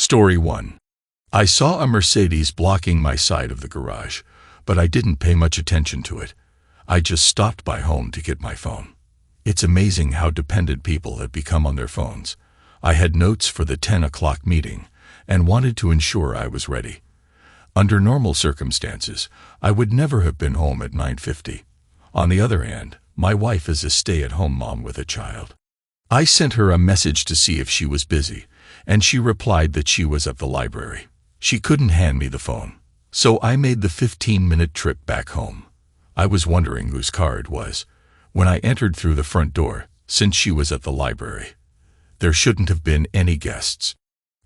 Story 1. I saw a Mercedes blocking my side of the garage, but I didn't pay much attention to it. I just stopped by home to get my phone. It's amazing how dependent people have become on their phones. I had notes for the 10 o'clock meeting and wanted to ensure I was ready. Under normal circumstances, I would never have been home at 9:50. On the other hand, my wife is a stay-at-home mom with a child. I sent her a message to see if she was busy, and she replied that she was at the library. She couldn't hand me the phone, so I made the 15-minute trip back home. I was wondering whose car it was when I entered through the front door, since she was at the library. There shouldn't have been any guests.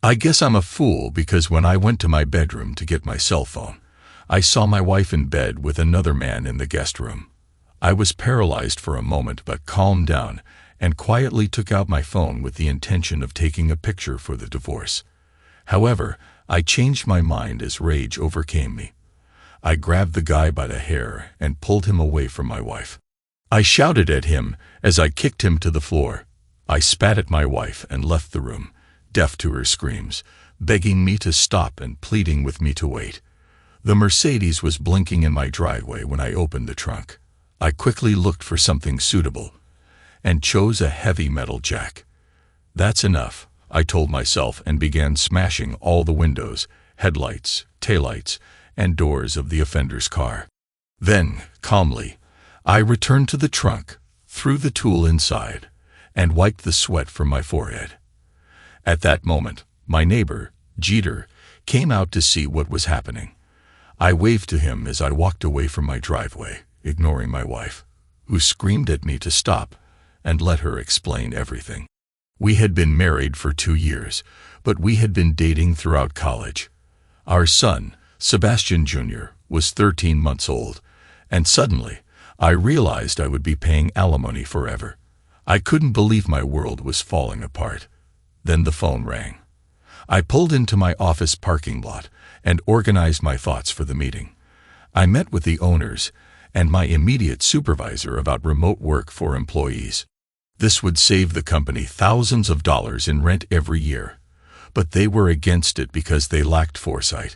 I guess I'm a fool because when I went to my bedroom to get my cell phone, I saw my wife in bed with another man in the guest room. I was paralyzed for a moment but calmed down and quietly took out my phone with the intention of taking a picture for the divorce. However, I changed my mind as rage overcame me. I grabbed the guy by the hair and pulled him away from my wife. I shouted at him as I kicked him to the floor. I spat at my wife and left the room, deaf to her screams, begging me to stop and pleading with me to wait. The Mercedes was blinking in my driveway when I opened the trunk. I quickly looked for something suitable and chose a heavy metal jack. That's enough, I told myself, and began smashing all the windows, headlights, taillights, and doors of the offender's car. Then, calmly, I returned to the trunk, threw the tool inside, and wiped the sweat from my forehead. At that moment, my neighbor, Jeter, came out to see what was happening. I waved to him as I walked away from my driveway, ignoring my wife, who screamed at me to stop and let her explain everything. We had been married for 2 years, but we had been dating throughout college. Our son, Sebastian Jr., was 13 months old, and suddenly, I realized I would be paying alimony forever. I couldn't believe my world was falling apart. Then the phone rang. I pulled into my office parking lot and organized my thoughts for the meeting. I met with the owners and my immediate supervisor about remote work for employees. This would save the company thousands of dollars in rent every year, but they were against it because they lacked foresight.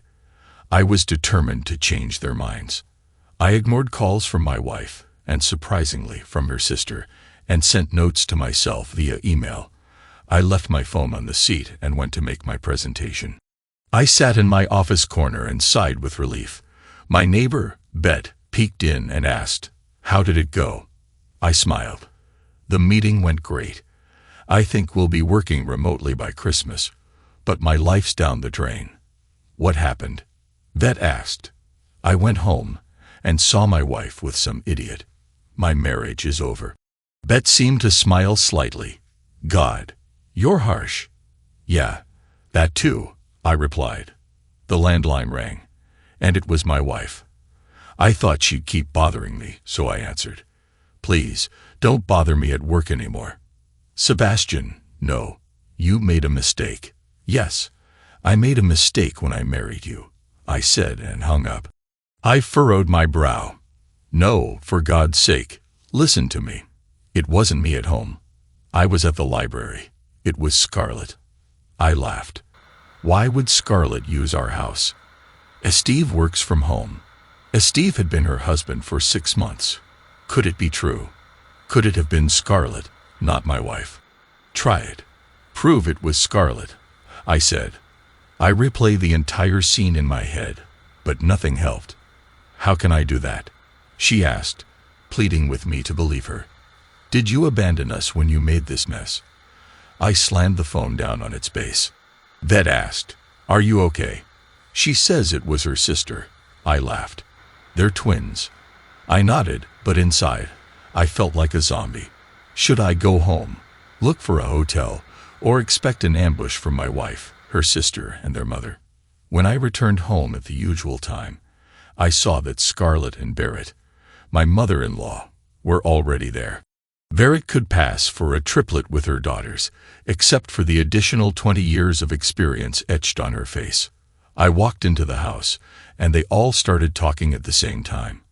I was determined to change their minds. I ignored calls from my wife and, surprisingly, from her sister, and sent notes to myself via email. I left my phone on the seat and went to make my presentation. I sat in my office corner and sighed with relief. My neighbor, Bet, peeked in and asked, "How did it go?" I smiled. The meeting went great. I think we'll be working remotely by Christmas, but my life's down the drain. What happened? Bet asked. I went home and saw my wife with some idiot. My marriage is over. Bet seemed to smile slightly. God, you're harsh. Yeah, that too, I replied. The landline rang, and it was my wife. I thought she'd keep bothering me, so I answered. Please, don't bother me at work anymore. Sebastian, no, you made a mistake. Yes, I made a mistake when I married you, I said and hung up. I furrowed my brow. No, for God's sake, listen to me. It wasn't me at home. I was at the library. It was Scarlett. I laughed. Why would Scarlett use our house? Steve works from home. Steve had been her husband for 6 months. Could it be true? Could it have been Scarlett, not my wife? Try it. Prove it was Scarlett, I said. I replayed the entire scene in my head, but nothing helped. How can I do that? She asked, pleading with me to believe her. Did you abandon us when you made this mess? I slammed the phone down on its base. Bet asked, "Are you okay?" She says it was her sister. I laughed. They're twins. I nodded, but inside, I felt like a zombie. Should I go home, look for a hotel, or expect an ambush from my wife, her sister, and their mother? When I returned home at the usual time, I saw that Scarlett and Barrett, my mother-in-law, were already there. Barrett could pass for a triplet with her daughters, except for the additional 20 years of experience etched on her face. I walked into the house, and they all started talking at the same time.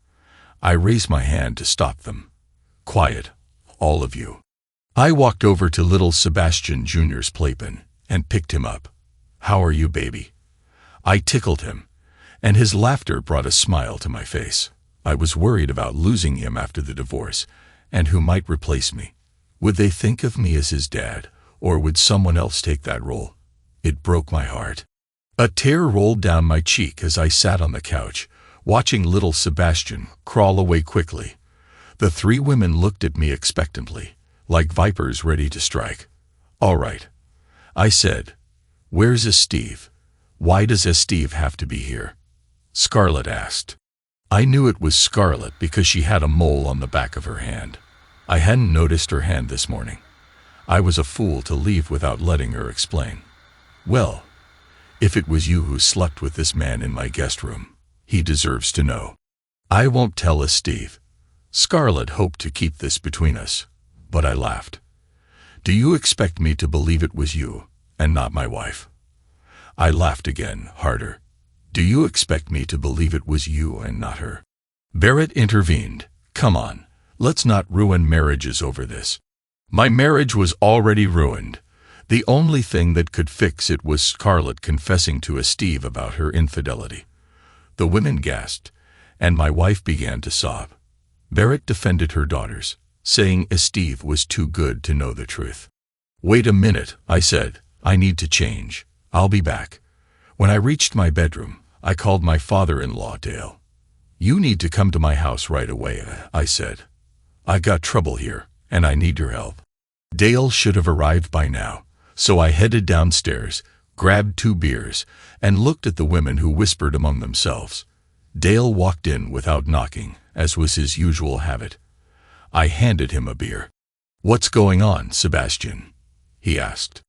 I raised my hand to stop them. Quiet, all of you. I walked over to little Sebastian Jr.'s playpen and picked him up. How are you, baby?" I tickled him, and his laughter brought a smile to my face. I was worried about losing him after the divorce, and who might replace me. Would they think of me as his dad, or would someone else take that role? It broke my heart. A tear rolled down my cheek as I sat on the couch, watching little Sebastian crawl away quickly. The three women looked at me expectantly, like vipers ready to strike. "All right," I said. "Where's Steve? Why does Steve have to be here?" Scarlett asked. I knew it was Scarlett because she had a mole on the back of her hand. I hadn't noticed her hand this morning. I was a fool to leave without letting her explain. "Well, if it was you who slept with this man in my guest room, he deserves to know. I won't tell Steve." Scarlett hoped to keep this between us, but I laughed. "Do you expect me to believe it was you, and not my wife?" I laughed again, harder. "Do you expect me to believe it was you and not her?" Barrett intervened. "Come on, let's not ruin marriages over this." My marriage was already ruined. The only thing that could fix it was Scarlett confessing to Steve about her infidelity. The women gasped, and my wife began to sob. Barrett defended her daughters, saying Steve was too good to know the truth. "Wait a minute," I said. "I need to change. I'll be back." When I reached my bedroom, I called my father-in-law, Dale. "You need to come to my house right away," I said. "I got trouble here, and I need your help." Dale should have arrived by now, so I headed downstairs, grabbed 2 beers, and looked at the women who whispered among themselves. Dale walked in without knocking, as was his usual habit. I handed him a beer. "What's going on, Sebastian?" he asked.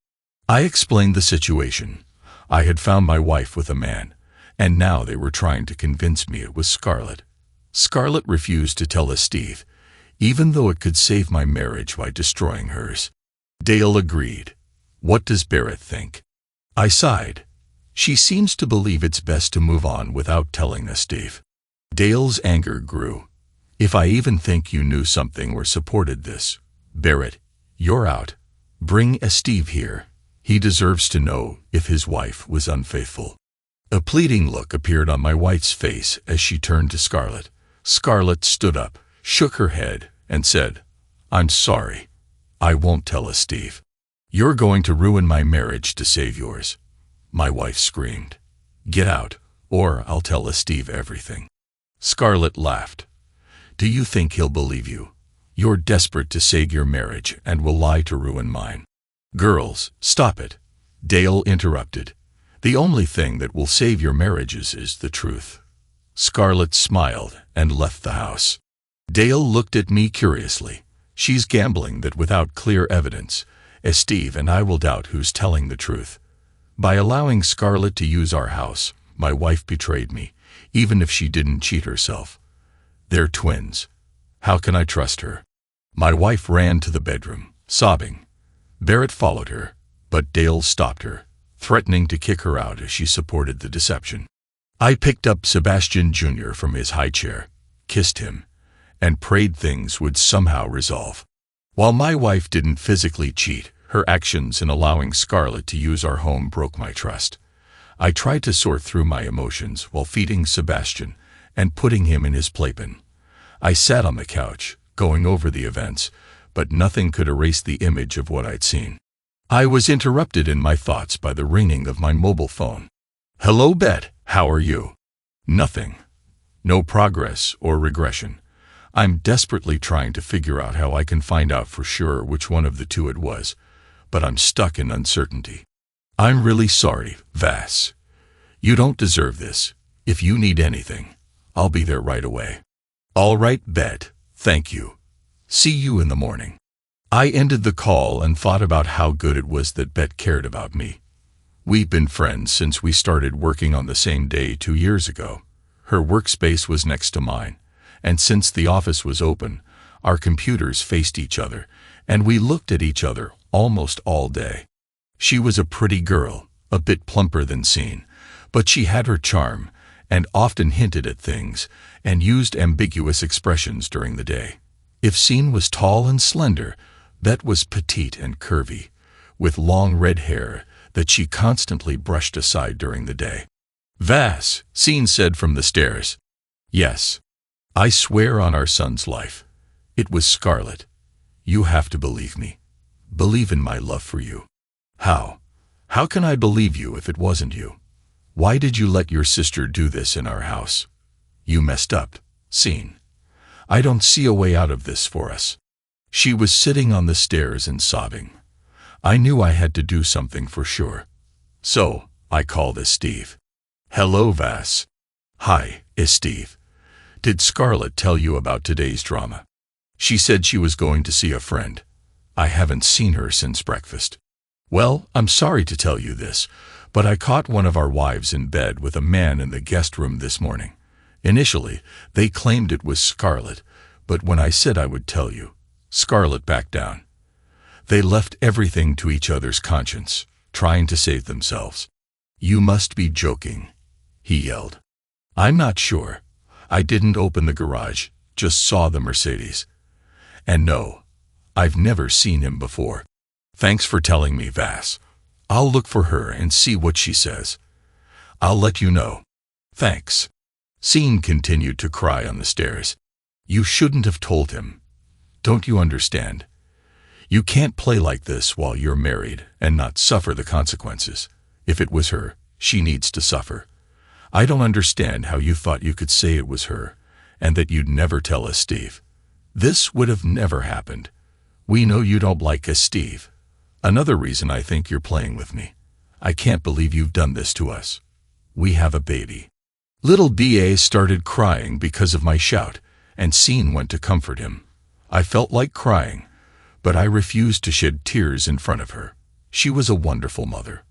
I explained the situation. I had found my wife with a man, and now they were trying to convince me it was Scarlett. Scarlett refused to tell Steve, even though it could save my marriage by destroying hers. Dale agreed. "What does Barrett think?" I sighed. "She seems to believe it's best to move on without telling Steve." Dale's anger grew. "If I even think you knew something or supported this, Barrett, you're out. Bring Steve here. He deserves to know if his wife was unfaithful." A pleading look appeared on my wife's face as she turned to Scarlett. Scarlett stood up, shook her head, and said, "I'm sorry. I won't tell Steve." "You're going to ruin my marriage to save yours," my wife screamed. "Get out, or I'll tell Steve everything." Scarlett laughed. "Do you think he'll believe you? You're desperate to save your marriage and will lie to ruin mine." "Girls, stop it," Dale interrupted. "The only thing that will save your marriages is the truth." Scarlett smiled and left the house. Dale looked at me curiously. "She's gambling that without clear evidence, Steve and I will doubt who's telling the truth. By allowing Scarlett to use our house, my wife betrayed me, even if she didn't cheat herself. They're twins. How can I trust her?" My wife ran to the bedroom, sobbing. Barrett followed her, but Dale stopped her, threatening to kick her out as she supported the deception. I picked up Sebastian Jr. from his high chair, kissed him, and prayed things would somehow resolve. While my wife didn't physically cheat, her actions in allowing Scarlett to use our home broke my trust. I tried to sort through my emotions while feeding Sebastian and putting him in his playpen. I sat on the couch, going over the events, but nothing could erase the image of what I'd seen. I was interrupted in my thoughts by the ringing of my mobile phone. "Hello, Bet, how are you?" "Nothing. No progress or regression. I'm desperately trying to figure out how I can find out for sure which one of the two it was, but I'm stuck in uncertainty. I'm really sorry, Vass. You don't deserve this. If you need anything, I'll be there right away." "All right, Bet, thank you. See you in the morning." I ended the call and thought about how good it was that Bet cared about me. We've been friends since we started working on the same day 2 years ago. Her workspace was next to mine, and since the office was open, our computers faced each other, and we looked at each other almost all day. She was a pretty girl, a bit plumper than Scene, but she had her charm, and often hinted at things, and used ambiguous expressions during the day. If Scene was tall and slender, Bet was petite and curvy, with long red hair that she constantly brushed aside during the day. Vass, Scene said from the stairs. Yes. I swear on our son's life. It was Scarlett. You have to believe me. Believe in my love for you. How? How can I believe you if it wasn't you? Why did you let your sister do this in our house? You messed up, Scene. I don't see a way out of this for us. She was sitting on the stairs and sobbing. I knew I had to do something for sure. So, I called Steve. Hello, Vass. Hi, Steve. Did Scarlett tell you about today's drama? She said she was going to see a friend. I haven't seen her since breakfast. Well, I'm sorry to tell you this, but I caught one of our wives in bed with a man in the guest room this morning. Initially, they claimed it was Scarlett, but when I said I would tell you, Scarlett backed down. They left everything to each other's conscience, trying to save themselves. You must be joking, he yelled. I'm not sure. I didn't open the garage, just saw the Mercedes. And no, I've never seen him before. Thanks for telling me, Vass. I'll look for her and see what she says. I'll let you know. Thanks. Scene continued to cry on the stairs. You shouldn't have told him. Don't you understand? You can't play like this while you're married and not suffer the consequences. If it was her, she needs to suffer. I don't understand how you thought you could say it was her, and that you'd never tell us, Steve. This would have never happened. We know you don't like us, Steve. Another reason I think you're playing with me. I can't believe you've done this to us. We have a baby. Little B.A. started crying because of my shout, and Scene went to comfort him. I felt like crying, but I refused to shed tears in front of her. She was a wonderful mother.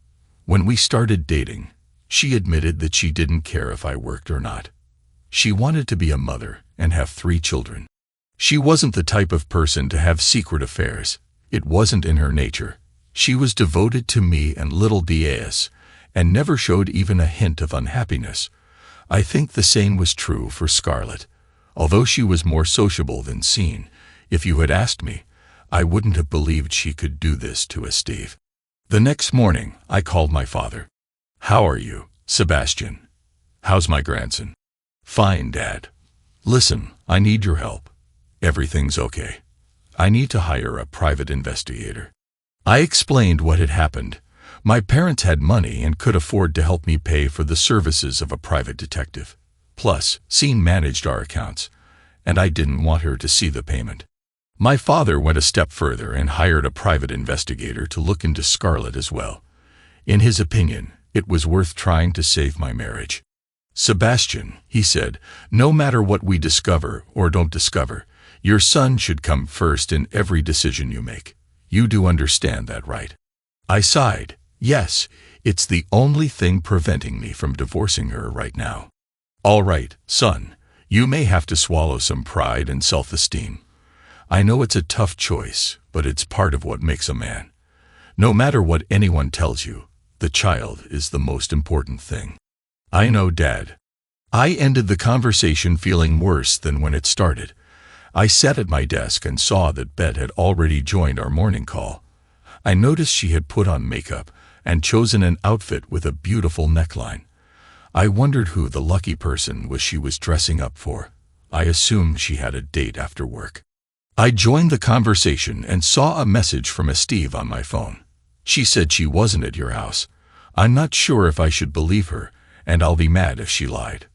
When we started dating, she admitted that she didn't care if I worked or not. She wanted to be a mother and have 3 children. She wasn't the type of person to have secret affairs. It wasn't in her nature. She was devoted to me and little B.A.S. and never showed even a hint of unhappiness. I think the same was true for Scarlett. Although she was more sociable than Scene, if you had asked me, I wouldn't have believed she could do this to us, Steve. The next morning, I called my father. How are you, Sebastian? How's my grandson? Fine, Dad. Listen, I need your help. Everything's okay. I need to hire a private investigator. I explained what had happened. My parents had money and could afford to help me pay for the services of a private detective. Plus, Scene managed our accounts, and I didn't want her to see the payment. My father went a step further and hired a private investigator to look into Scarlett as well. In his opinion, it was worth trying to save my marriage. Sebastian, he said, no matter what we discover or don't discover, your son should come first in every decision you make. You do understand that, right? I sighed. Yes, it's the only thing preventing me from divorcing her right now. All right, son, you may have to swallow some pride and self-esteem. I know it's a tough choice, but it's part of what makes a man. No matter what anyone tells you, the child is the most important thing. I know, Dad. I ended the conversation feeling worse than when it started. I sat at my desk and saw that Bet had already joined our morning call. I noticed she had put on makeup and chosen an outfit with a beautiful neckline. I wondered who the lucky person was she was dressing up for. I assumed she had a date after work. I joined the conversation and saw a message from Steve on my phone. She said she wasn't at your house. I'm not sure if I should believe her, and I'll be mad if she lied.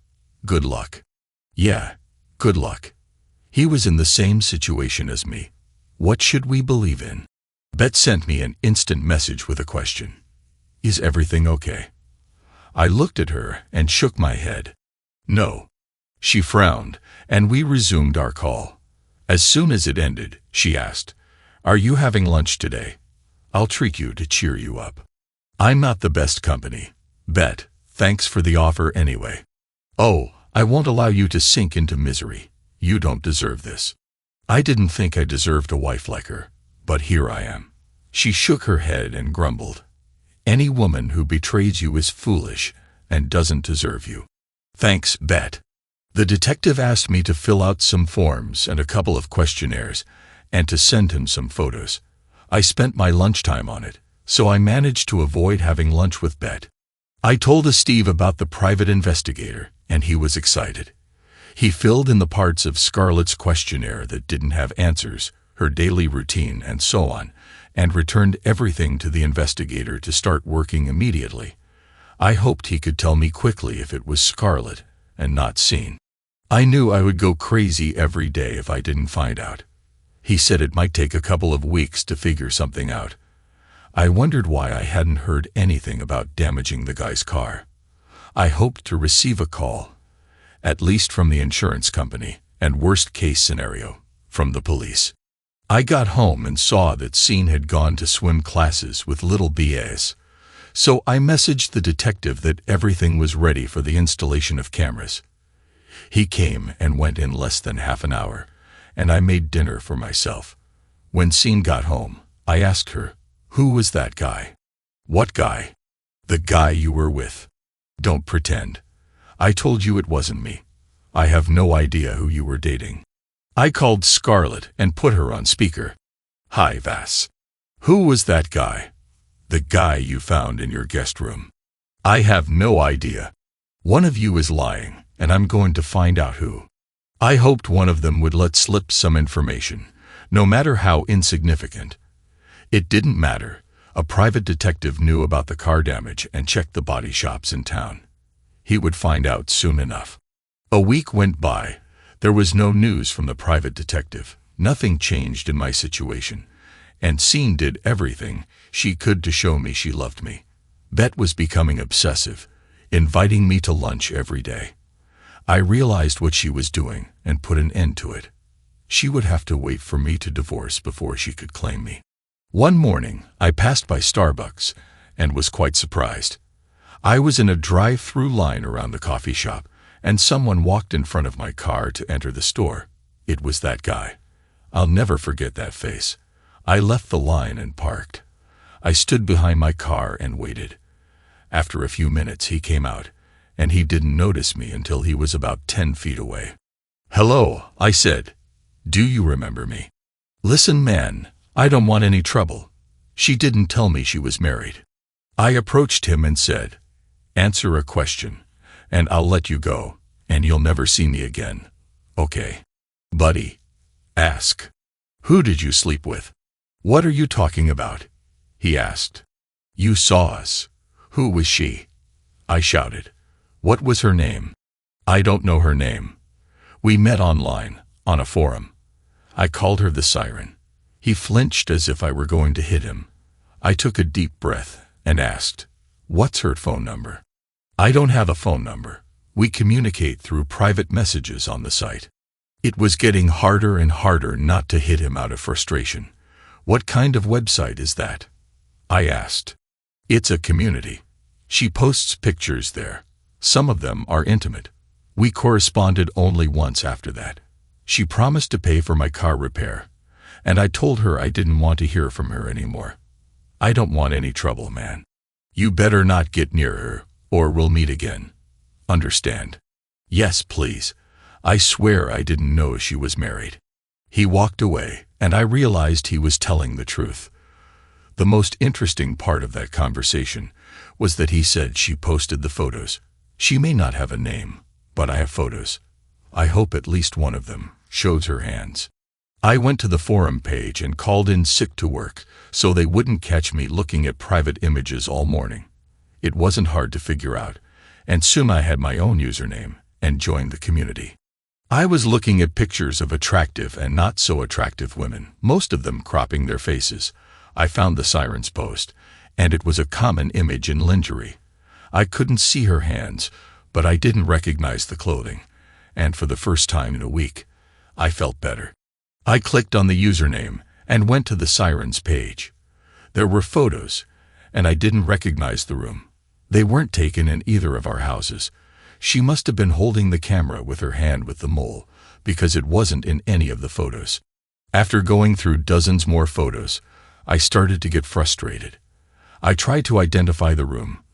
Good luck. Yeah, good luck. He was in the same situation as me. What should we believe in? Bet sent me an instant message with a question. Is everything okay? I looked at her and shook my head. No. She frowned, and we resumed our call. As soon as it ended, she asked, Are you having lunch today? I'll treat you to cheer you up. I'm not the best company. Bet, thanks for the offer anyway. Oh, I won't allow you to sink into misery. You don't deserve this. I didn't think I deserved a wife like her, but here I am. She shook her head and grumbled. Any woman who betrays you is foolish and doesn't deserve you. Thanks, Bet. The detective asked me to fill out some forms and a couple of questionnaires and to send him some photos. I spent my lunchtime on it, so I managed to avoid having lunch with Bet. I told Steve about the private investigator, and he was excited. He filled in the parts of Scarlett's questionnaire that didn't have answers, her daily routine, and so on, and returned everything to the investigator to start working immediately. I hoped he could tell me quickly if it was Scarlett and not Scene. I knew I would go crazy every day if I didn't find out. He said it might take a couple of weeks to figure something out. I wondered why I hadn't heard anything about damaging the guy's car. I hoped to receive a call, at least from the insurance company, and worst case scenario, from the police. I got home and saw that Scene had gone to swim classes with little BAs. So I messaged the detective that everything was ready for the installation of cameras. He came and went in less than half an hour, and I made dinner for myself. When Scene got home, I asked her, "Who was that guy?" "What guy?" "The guy you were with." "Don't pretend. I told you it wasn't me. I have no idea who you were dating." I called Scarlett and put her on speaker. "Hi, Vass. Who was that guy?" "The guy you found in your guest room." "I have no idea. One of you is lying, and I'm going to find out who." I hoped one of them would let slip some information, no matter how insignificant. It didn't matter. A private detective knew about the car damage and checked the body shops in town. He would find out soon enough. A week went by. There was no news from the private detective. Nothing changed in my situation, and Scene did everything she could to show me she loved me. Bet was becoming obsessive, inviting me to lunch every day. I realized what she was doing and put an end to it. She would have to wait for me to divorce before she could claim me. One morning, I passed by Starbucks and was quite surprised. I was in a drive-through line around the coffee shop, and someone walked in front of my car to enter the store. It was that guy. I'll never forget that face. I left the line and parked. I stood behind my car and waited. After a few minutes, he came out, and he didn't notice me until he was about 10 feet away. "Hello," I said. "Do you remember me?" "Listen, man, I don't want any trouble. She didn't tell me she was married." I approached him and said, "Answer a question, and I'll let you go, and you'll never see me again. Okay. Buddy, ask. Who did you sleep with?" "What are you talking about?" he asked. "You saw us. Who was she?" I shouted. "What was her name?" "I don't know her name. We met online, on a forum." I called her the Siren. He flinched as if I were going to hit him. I took a deep breath and asked, "What's her phone number?" "I don't have a phone number. We communicate through private messages on the site." It was getting harder and harder not to hit him out of frustration. "What kind of website is that?" I asked. "It's a community. She posts pictures there. Some of them are intimate." We corresponded only once after that. She promised to pay for my car repair, and I told her I didn't want to hear from her anymore. I don't want any trouble, man. You better not get near her, or we'll meet again. Understand? Yes, please. I swear I didn't know she was married. He walked away, and I realized he was telling the truth. The most interesting part of that conversation was that he said she posted the photos. She may not have a name, but I have photos. I hope at least one of them shows her hands. I went to the forum page and called in sick to work so they wouldn't catch me looking at private images all morning. It wasn't hard to figure out, and soon I had my own username and joined the community. I was looking at pictures of attractive and not so attractive women, most of them cropping their faces. I found the Siren's post, and it was a common image in lingerie. I couldn't see her hands, but I didn't recognize the clothing, and for the first time in a week, I felt better. I clicked on the username and went to the Siren's page. There were photos, and I didn't recognize the room. They weren't taken in either of our houses. She must have been holding the camera with her hand with the mole, because it wasn't in any of the photos. After going through dozens more photos, I started to get frustrated. I tried to identify the room,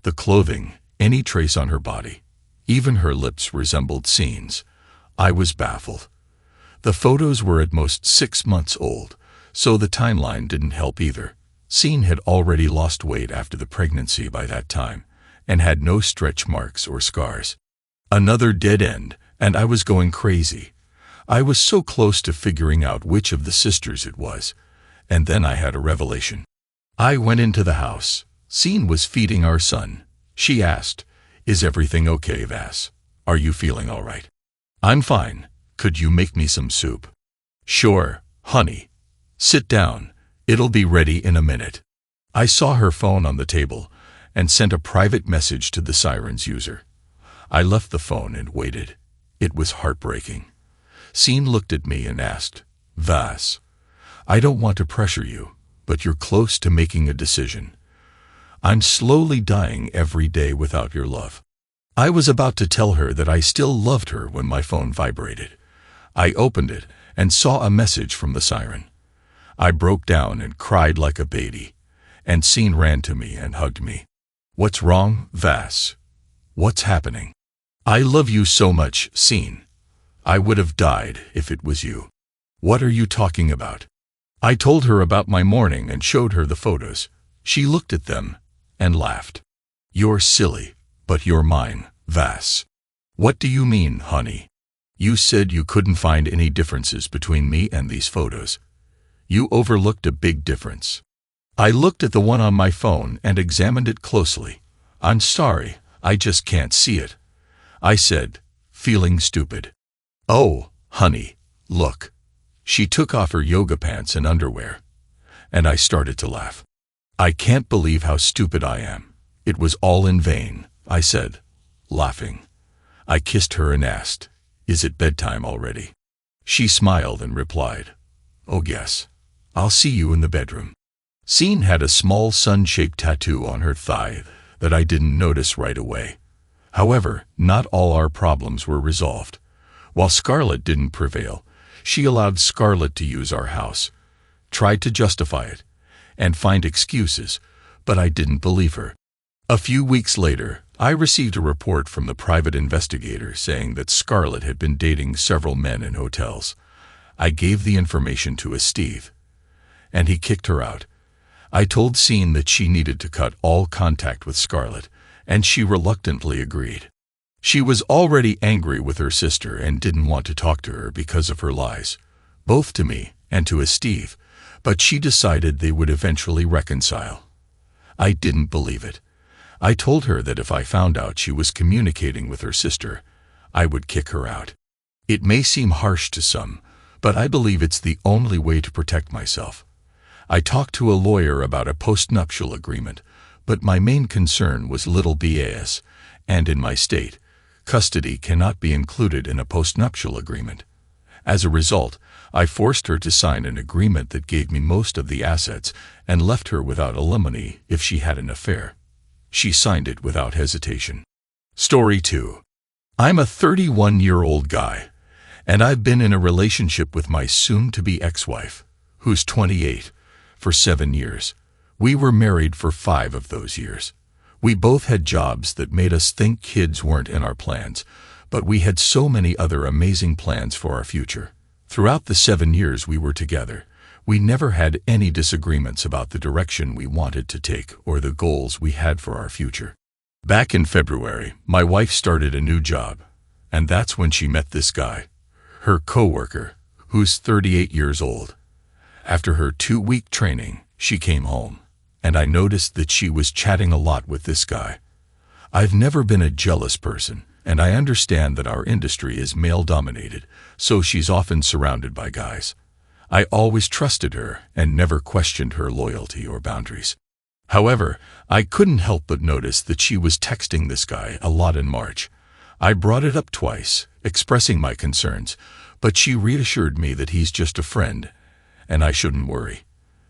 the clothing, any trace on her body. Even her lips resembled Scene's. I was baffled. The photos were at most 6 months old, so the timeline didn't help either. Scene had already lost weight after the pregnancy by that time, and had no stretch marks or scars. Another dead end, and I was going crazy. I was so close to figuring out which of the sisters it was, and then I had a revelation. I went into the house. Scene was feeding our son. She asked, "Is everything okay, Vas? Are you feeling all right?" "I'm fine. Could you make me some soup?" "Sure, honey. Sit down. It'll be ready in a minute." I saw her phone on the table and sent a private message to the Siren's user. I left the phone and waited. It was heartbreaking. Scene looked at me and asked, "Vas, I don't want to pressure you, but you're close to making a decision. I'm slowly dying every day without your love." I was about to tell her that I still loved her when my phone vibrated. I opened it and saw a message from the Siren. I broke down and cried like a baby, and Scene ran to me and hugged me. "What's wrong, Vas? What's happening?" "I love you so much, Scene. I would have died if it was you." "What are you talking about?" I told her about my morning and showed her the photos. She looked at them and laughed. "You're silly, but you're mine, Vas." "What do you mean, honey? You said you couldn't find any differences between me and these photos. You overlooked a big difference." I looked at the one on my phone and examined it closely. "I'm sorry, I just can't see it," I said, feeling stupid. "Oh, honey, look." She took off her yoga pants and underwear, and I started to laugh. "I can't believe how stupid I am. It was all in vain," I said, laughing. I kissed her and asked, "Is it bedtime already?" She smiled and replied, "Oh yes. I'll see you in the bedroom." Scene had a small sun-shaped tattoo on her thigh that I didn't notice right away. However, not all our problems were resolved. While Scarlett didn't prevail, she allowed Scarlett to use our house, tried to justify it, and find excuses, but I didn't believe her. A few weeks later, I received a report from the private investigator saying that Scarlett had been dating several men in hotels. I gave the information to Steve, and he kicked her out. I told Scene that she needed to cut all contact with Scarlett, and she reluctantly agreed. She was already angry with her sister and didn't want to talk to her because of her lies, both to me and to Steve, but she decided they would eventually reconcile. I didn't believe it. I told her that if I found out she was communicating with her sister, I would kick her out. It may seem harsh to some, but I believe it's the only way to protect myself. I talked to a lawyer about a postnuptial agreement, but my main concern was little BAS, and in my state, custody cannot be included in a postnuptial agreement. As a result, I forced her to sign an agreement that gave me most of the assets and left her without alimony if she had an affair. She signed it without hesitation. Story 2. I'm a 31-year-old guy, and I've been in a relationship with my soon-to-be ex-wife, who's 28, for 7 years. We were married for 5 of those years. We both had jobs that made us think kids weren't in our plans, but we had so many other amazing plans for our future. Throughout the 7 years we were together, we never had any disagreements about the direction we wanted to take or the goals we had for our future. Back in February, my wife started a new job, and that's when she met this guy, her coworker, who's 38 years old. After her 2-week training, she came home, and I noticed that she was chatting a lot with this guy. I've never been a jealous person, and I understand that our industry is male-dominated, so she's often surrounded by guys. I always trusted her and never questioned her loyalty or boundaries. However, I couldn't help but notice that she was texting this guy a lot in March. I brought it up twice, expressing my concerns, but she reassured me that he's just a friend, and I shouldn't worry.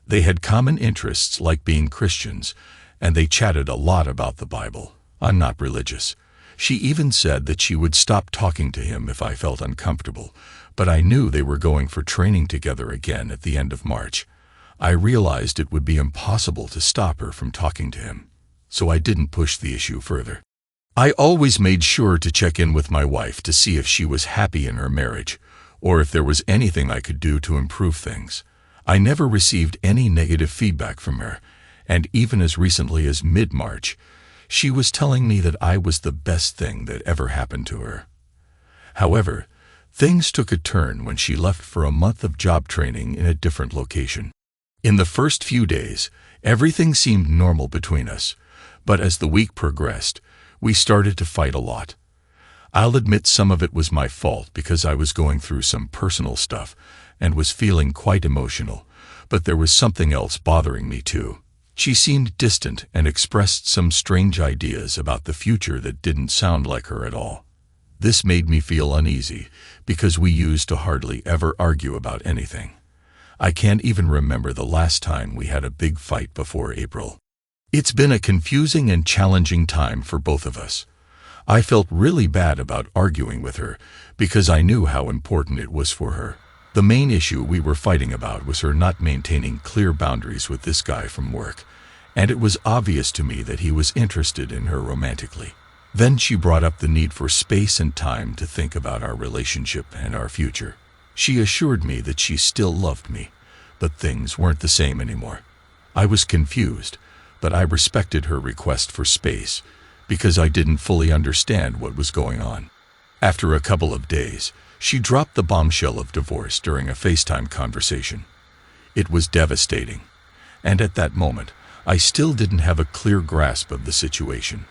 They had common interests like being Christians, and they chatted a lot about the Bible. I'm not religious. She even said that she would stop talking to him if I felt uncomfortable, but I knew they were going for training together again at the end of March. I realized it would be impossible to stop her from talking to him, so I didn't push the issue further. I always made sure to check in with my wife to see if she was happy in her marriage, or if there was anything I could do to improve things. I never received any negative feedback from her, and even as recently as mid-March, she was telling me that I was the best thing that ever happened to her. However, things took a turn when she left for a month of job training in a different location. In the first few days, everything seemed normal between us, but as the week progressed, we started to fight a lot. I'll admit some of it was my fault because I was going through some personal stuff and was feeling quite emotional, but there was something else bothering me too. She seemed distant and expressed some strange ideas about the future that didn't sound like her at all. This made me feel uneasy because we used to hardly ever argue about anything. I can't even remember the last time we had a big fight before April. It's been a confusing and challenging time for both of us. I felt really bad about arguing with her because I knew how important it was for her. The main issue we were fighting about was her not maintaining clear boundaries with this guy from work, and it was obvious to me that he was interested in her romantically. Then she brought up the need for space and time to think about our relationship and our future. She assured me that she still loved me, but things weren't the same anymore. I was confused, but I respected her request for space because I didn't fully understand what was going on. After a couple of days, she dropped the bombshell of divorce during a FaceTime conversation. It was devastating, and at that moment, I still didn't have a clear grasp of the situation.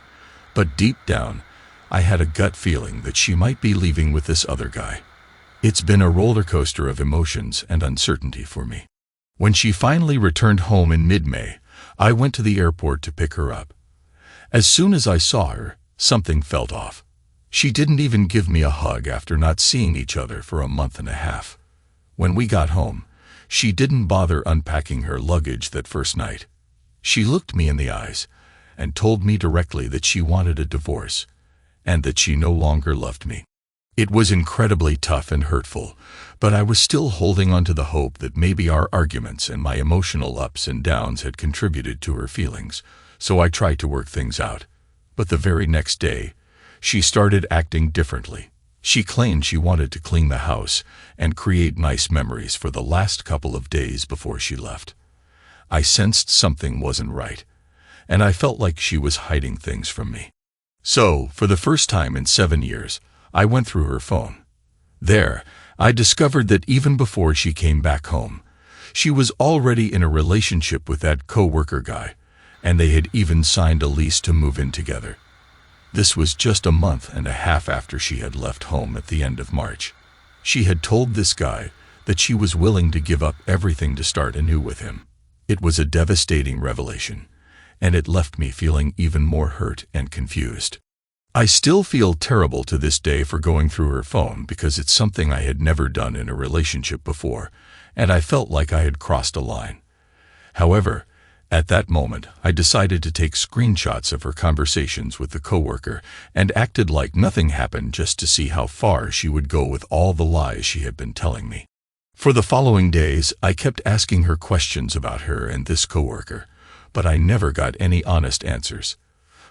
But deep down, I had a gut feeling that she might be leaving with this other guy. It's been a roller coaster of emotions and uncertainty for me. When she finally returned home in mid-May, I went to the airport to pick her up. As soon as I saw her, something felt off. She didn't even give me a hug after not seeing each other for a month and a half. When we got home, she didn't bother unpacking her luggage that first night. She looked me in the eyes and told me directly that she wanted a divorce and that she no longer loved me. It was incredibly tough and hurtful, but I was still holding on to the hope that maybe our arguments and my emotional ups and downs had contributed to her feelings, so I tried to work things out. But the very next day, she started acting differently. She claimed she wanted to clean the house and create nice memories for the last couple of days before she left. I sensed something wasn't right, and I felt like she was hiding things from me. So, for the first time in 7 years, I went through her phone. There, I discovered that even before she came back home, she was already in a relationship with that co-worker guy, and they had even signed a lease to move in together. This was just a month and a half after she had left home at the end of March. She had told this guy that she was willing to give up everything to start anew with him. It was a devastating revelation, and it left me feeling even more hurt and confused. I still feel terrible to this day for going through her phone because it's something I had never done in a relationship before, and I felt like I had crossed a line. However, at that moment, I decided to take screenshots of her conversations with the coworker and acted like nothing happened just to see how far she would go with all the lies she had been telling me. For the following days, I kept asking her questions about her and this coworker, but I never got any honest answers.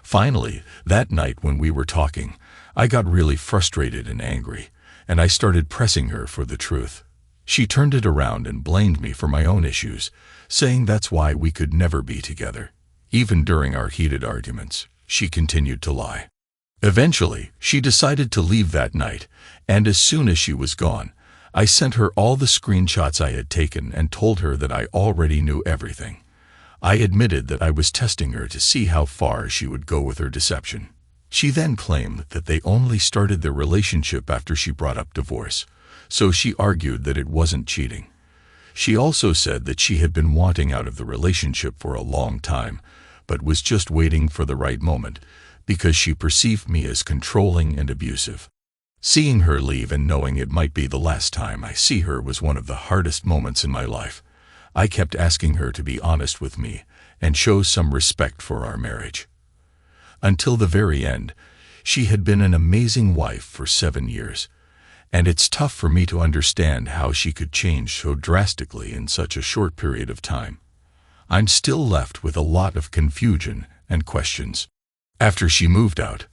Finally, that night when we were talking, I got really frustrated and angry, and I started pressing her for the truth. She turned it around and blamed me for my own issues, saying that's why we could never be together. Even during our heated arguments, she continued to lie. Eventually, she decided to leave that night, and as soon as she was gone, I sent her all the screenshots I had taken and told her that I already knew everything. I admitted that I was testing her to see how far she would go with her deception. She then claimed that they only started their relationship after she brought up divorce, so she argued that it wasn't cheating. She also said that she had been wanting out of the relationship for a long time, but was just waiting for the right moment because she perceived me as controlling and abusive. Seeing her leave and knowing it might be the last time I see her was one of the hardest moments in my life. I kept asking her to be honest with me and show some respect for our marriage. Until the very end, she had been an amazing wife for 7 years, and it's tough for me to understand how she could change so drastically in such a short period of time. I'm still left with a lot of confusion and questions. After she moved out,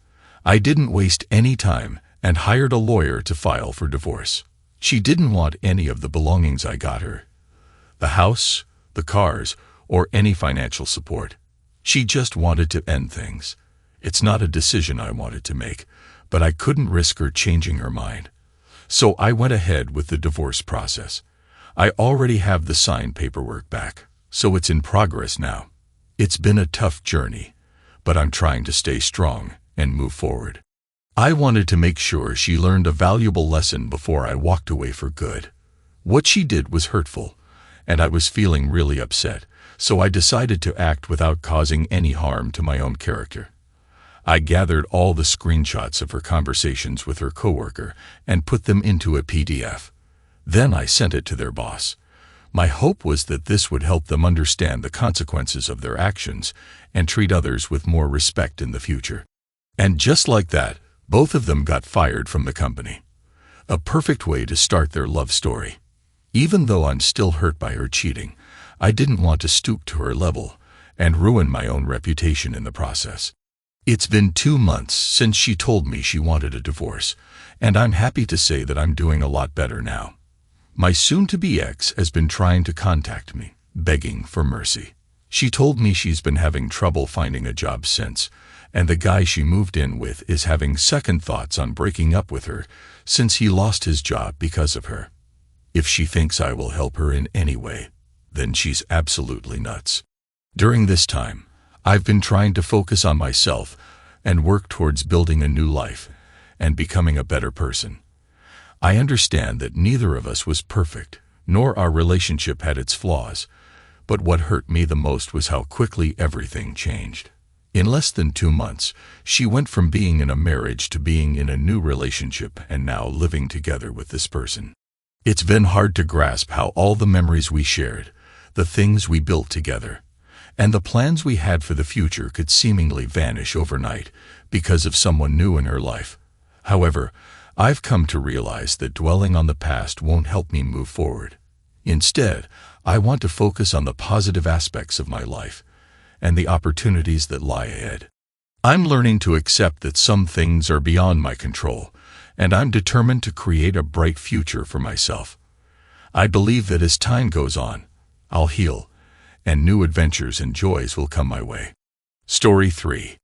I didn't waste any time and hired a lawyer to file for divorce. She didn't want any of the belongings I got her, the house, the cars, or any financial support. She just wanted to end things. It's not a decision I wanted to make, but I couldn't risk her changing her mind. So I went ahead with the divorce process. I already have the signed paperwork back, so it's in progress now. It's been a tough journey, but I'm trying to stay strong and move forward. I wanted to make sure she learned a valuable lesson before I walked away for good. What she did was hurtful, and I was feeling really upset, so I decided to act without causing any harm to my own character. I gathered all the screenshots of her conversations with her coworker and put them into a PDF. Then I sent it to their boss. My hope was that this would help them understand the consequences of their actions and treat others with more respect in the future. And just like that, both of them got fired from the company. A perfect way to start their love story. Even though I'm still hurt by her cheating, I didn't want to stoop to her level and ruin my own reputation in the process. It's been 2 months since she told me she wanted a divorce, and I'm happy to say that I'm doing a lot better now. My soon-to-be ex has been trying to contact me, begging for mercy. She told me she's been having trouble finding a job since, and the guy she moved in with is having second thoughts on breaking up with her since he lost his job because of her. If she thinks I will help her in any way, then she's absolutely nuts. During this time, I've been trying to focus on myself and work towards building a new life and becoming a better person. I understand that neither of us was perfect, nor our relationship had its flaws, but what hurt me the most was how quickly everything changed. In less than 2 months, she went from being in a marriage to being in a new relationship and now living together with this person. It's been hard to grasp how all the memories we shared, the things we built together, and the plans we had for the future could seemingly vanish overnight because of someone new in her life. However, I've come to realize that dwelling on the past won't help me move forward. Instead, I want to focus on the positive aspects of my life and the opportunities that lie ahead. I'm learning to accept that some things are beyond my control, and I'm determined to create a bright future for myself. I believe that as time goes on, I'll heal, and new adventures and joys will come my way. Story 3.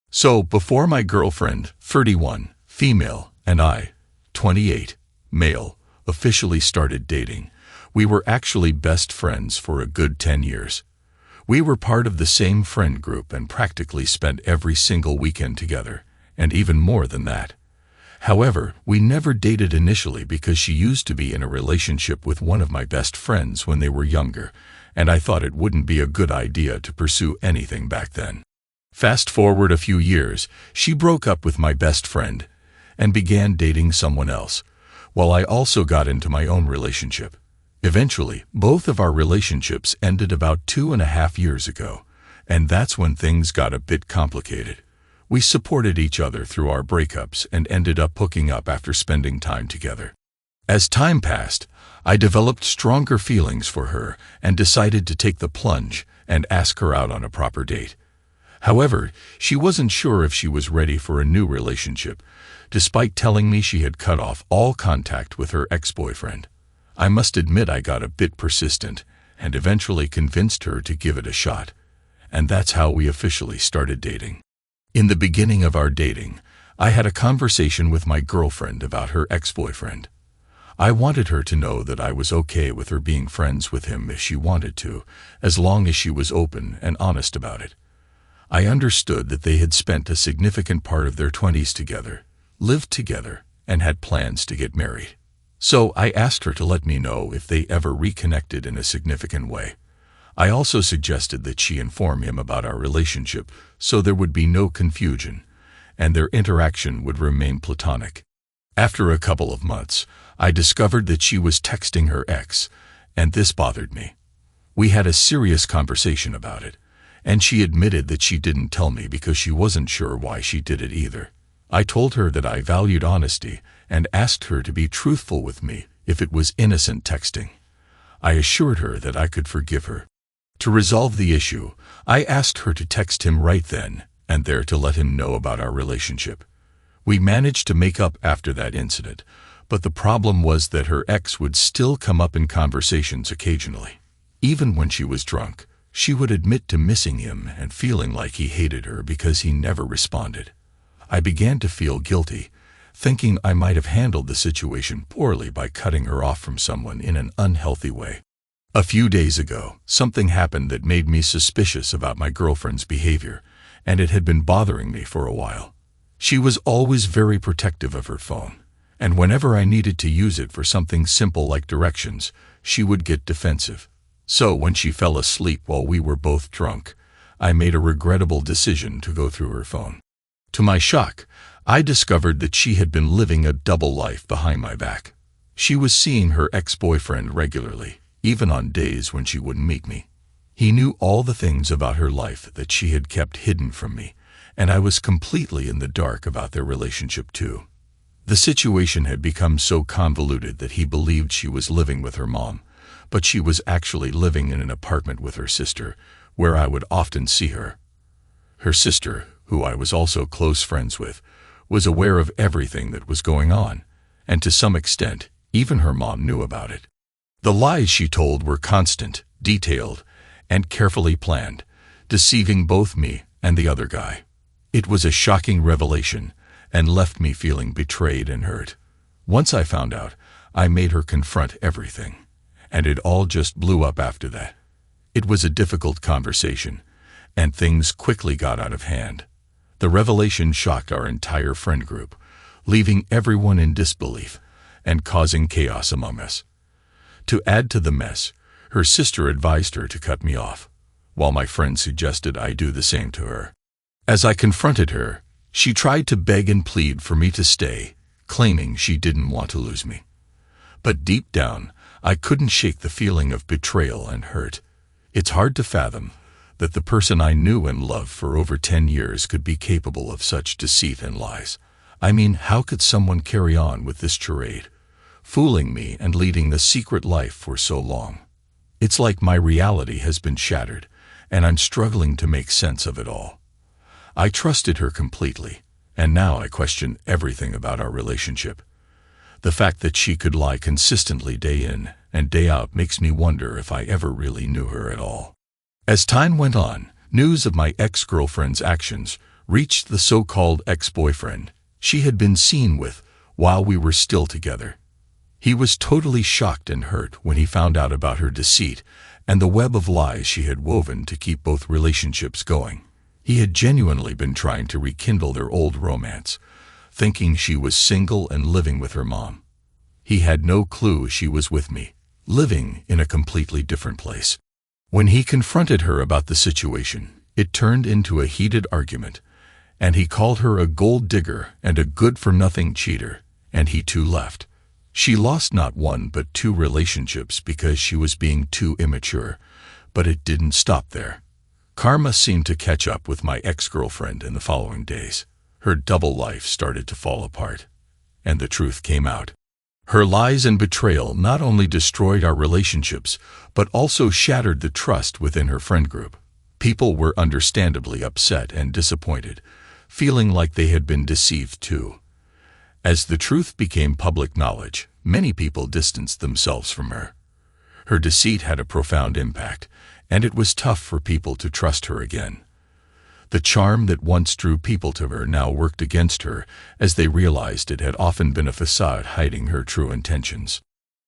So, before my girlfriend, 31, female, and I, 28, male, officially started dating, we were actually best friends for a good 10 years. We were part of the same friend group and practically spent every single weekend together, and even more than that. However, we never dated initially because she used to be in a relationship with one of my best friends when they were younger, and I thought it wouldn't be a good idea to pursue anything back then. Fast forward a few years, she broke up with my best friend and began dating someone else, while I also got into my own relationship. Eventually, both of our relationships ended about 2.5 years ago, and that's when things got a bit complicated. We supported each other through our breakups and ended up hooking up after spending time together. As time passed, I developed stronger feelings for her and decided to take the plunge and ask her out on a proper date. However, she wasn't sure if she was ready for a new relationship, despite telling me she had cut off all contact with her ex-boyfriend. I must admit I got a bit persistent and eventually convinced her to give it a shot, and that's how we officially started dating. In the beginning of our dating, I had a conversation with my girlfriend about her ex-boyfriend. I wanted her to know that I was okay with her being friends with him if she wanted to, as long as she was open and honest about it. I understood that they had spent a significant part of their 20s together, lived together, and had plans to get married. So I asked her to let me know if they ever reconnected in a significant way. I also suggested that she inform him about our relationship so there would be no confusion, and their interaction would remain platonic. After a couple of months, I discovered that she was texting her ex, and this bothered me. We had a serious conversation about it, and she admitted that she didn't tell me because she wasn't sure why she did it either. I told her that I valued honesty and asked her to be truthful with me if it was innocent texting. I assured her that I could forgive her. To resolve the issue, I asked her to text him right then and there to let him know about our relationship. We managed to make up after that incident, but the problem was that her ex would still come up in conversations occasionally. Even when she was drunk, She would admit to missing him and feeling like he hated her because he never responded. I began to feel guilty, thinking I might have handled the situation poorly by cutting her off from someone in an unhealthy way. A few days ago, something happened that made me suspicious about my girlfriend's behavior, and it had been bothering me for a while. She was always very protective of her phone, and whenever I needed to use it for something simple like directions, she would get defensive. So when she fell asleep while we were both drunk, I made a regrettable decision to go through her phone. To my shock, I discovered that she had been living a double life behind my back. She was seeing her ex-boyfriend regularly, even on days when she wouldn't meet me. He knew all the things about her life that she had kept hidden from me, and I was completely in the dark about their relationship too. The situation had become so convoluted that he believed she was living with her mom, but she was actually living in an apartment with her sister, where I would often see her. Her sister, who I was also close friends with, was aware of everything that was going on, and to some extent, even her mom knew about it. The lies she told were constant, detailed, and carefully planned, deceiving both me and the other guy. It was a shocking revelation, and left me feeling betrayed and hurt. Once I found out, I made her confront everything, and it all just blew up after that. It was a difficult conversation, and things quickly got out of hand. The revelation shocked our entire friend group, leaving everyone in disbelief and causing chaos among us. To add to the mess, her sister advised her to cut me off, while my friend suggested I do the same to her. As I confronted her, she tried to beg and plead for me to stay, claiming she didn't want to lose me. But deep down, I couldn't shake the feeling of betrayal and hurt. It's hard to fathom that the person I knew and loved for over 10 years could be capable of such deceit and lies. I mean, how could someone carry on with this charade, fooling me and leading the secret life for so long? It's like my reality has been shattered, and I'm struggling to make sense of it all. I trusted her completely, and now I question everything about our relationship. The fact that she could lie consistently day in and day out makes me wonder if I ever really knew her at all. As time went on, news of my ex-girlfriend's actions reached the so-called ex-boyfriend she had been seen with while we were still together. He was totally shocked and hurt when he found out about her deceit and the web of lies she had woven to keep both relationships going. He had genuinely been trying to rekindle their old romance, thinking she was single and living with her mom. He had no clue she was with me, living in a completely different place. When he confronted her about the situation, it turned into a heated argument, and he called her a gold digger and a good-for-nothing cheater, and he too left. She lost not one but 2 relationships because she was being too immature, but it didn't stop there. Karma seemed to catch up with my ex-girlfriend in the following days. Her double life started to fall apart, and the truth came out. Her lies and betrayal not only destroyed our relationships, but also shattered the trust within her friend group. People were understandably upset and disappointed, feeling like they had been deceived too. As the truth became public knowledge, many people distanced themselves from her. Her deceit had a profound impact, and it was tough for people to trust her again. The charm that once drew people to her now worked against her, as they realized it had often been a facade hiding her true intentions.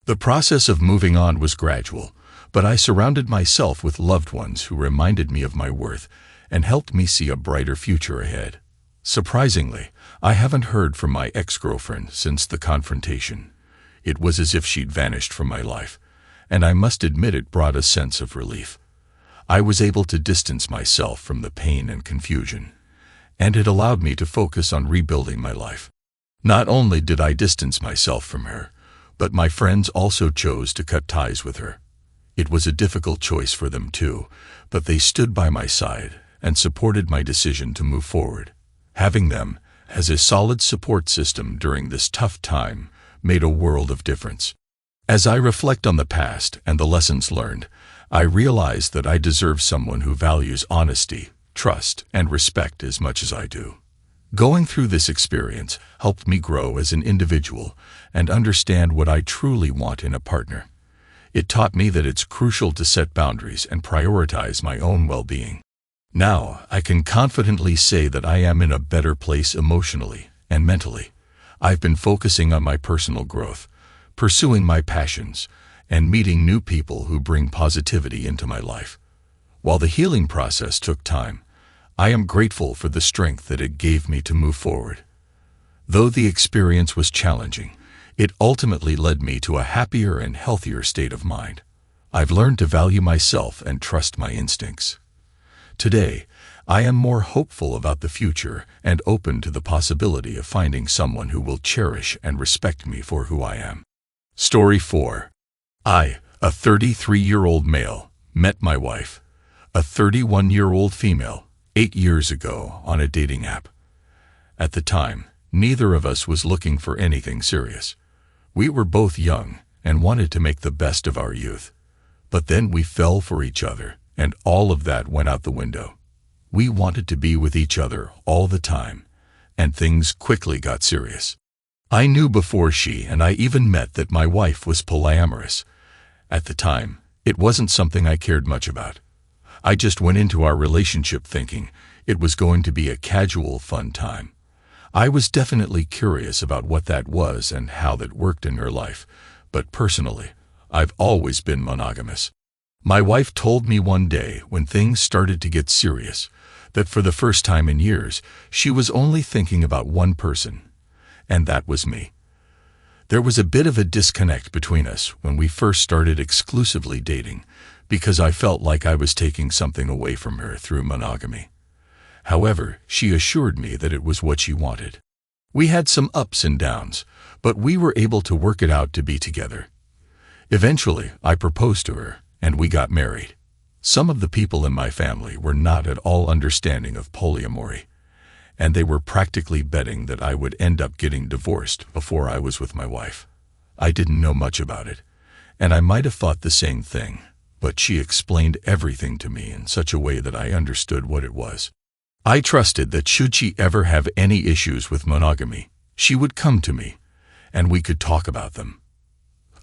The process of moving on was gradual, but I surrounded myself with loved ones who reminded me of my worth and helped me see a brighter future ahead. Surprisingly, I haven't heard from my ex-girlfriend since the confrontation. It was as if she'd vanished from my life, and I must admit it brought a sense of relief. I was able to distance myself from the pain and confusion, and it allowed me to focus on rebuilding my life. Not only did I distance myself from her, but my friends also chose to cut ties with her. It was a difficult choice for them too, but they stood by my side and supported my decision to move forward. Having them as a solid support system during this tough time made a world of difference. As I reflect on the past and the lessons learned, I realize that I deserve someone who values honesty, trust, and respect as much as I do. Going through this experience helped me grow as an individual and understand what I truly want in a partner. It taught me that it's crucial to set boundaries and prioritize my own well-being. Now, I can confidently say that I am in a better place emotionally and mentally. I've been focusing on my personal growth, pursuing my passions, and meeting new people who bring positivity into my life. While the healing process took time, I am grateful for the strength that it gave me to move forward. Though the experience was challenging, it ultimately led me to a happier and healthier state of mind. I've learned to value myself and trust my instincts. Today, I am more hopeful about the future and open to the possibility of finding someone who will cherish and respect me for who I am. Story 4. I, a 33-year-old male, met my wife, a 31-year-old female, 8 years ago on a dating app. At the time, neither of us was looking for anything serious. We were both young and wanted to make the best of our youth. But then we fell for each other, and all of that went out the window. We wanted to be with each other all the time, and things quickly got serious. I knew before she and I even met that my wife was polyamorous. At the time, it wasn't something I cared much about. I just went into our relationship thinking it was going to be a casual, fun time. I was definitely curious about what that was and how that worked in her life, but personally, I've always been monogamous. My wife told me one day when things started to get serious that for the first time in years, she was only thinking about one person, and that was me. There was a bit of a disconnect between us when we first started exclusively dating because I felt like I was taking something away from her through monogamy. However, she assured me that it was what she wanted. We had some ups and downs, but we were able to work it out to be together. Eventually, I proposed to her, and we got married. Some of the people in my family were not at all understanding of polyamory, and they were practically betting that I would end up getting divorced before I was with my wife. I didn't know much about it, and I might have thought the same thing, but she explained everything to me in such a way that I understood what it was. I trusted that should she ever have any issues with monogamy, she would come to me, and we could talk about them.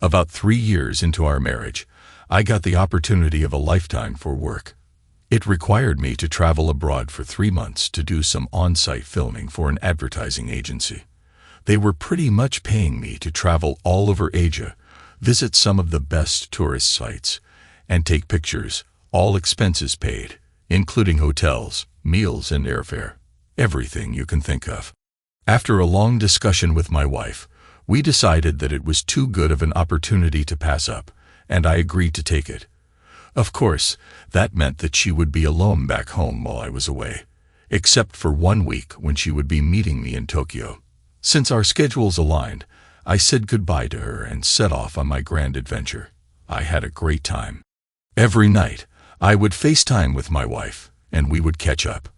About 3 years into our marriage, I got the opportunity of a lifetime for work. It required me to travel abroad for 3 months to do some on-site filming for an advertising agency. They were pretty much paying me to travel all over Asia, visit some of the best tourist sites, and take pictures, all expenses paid, including hotels, meals and airfare, everything you can think of. After a long discussion with my wife, we decided that it was too good of an opportunity to pass up, and I agreed to take it. Of course, that meant that she would be alone back home while I was away, except for 1 week when she would be meeting me in Tokyo. Since our schedules aligned, I said goodbye to her and set off on my grand adventure. I had a great time. Every night, I would FaceTime with my wife, and we would catch up.